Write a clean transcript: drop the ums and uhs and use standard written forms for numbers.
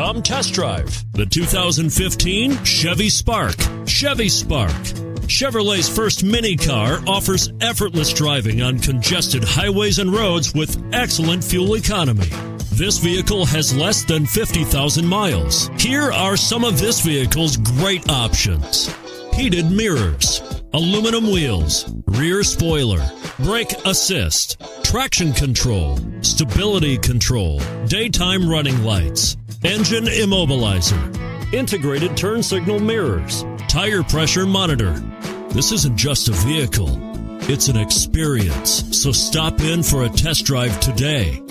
Come test drive the 2015 Chevy Spark. Chevy Spark. Chevrolet's first mini car offers effortless driving on congested highways and roads with excellent fuel economy. This vehicle has less than 50,000 miles. Here are some of this vehicle's great options: heated mirrors, aluminum wheels, rear spoiler, brake assist, traction control, stability control, daytime running lights, engine immobilizer, integrated turn signal mirrors, tire pressure monitor. This isn't just a vehicle, it's an experience. So stop in for a test drive today.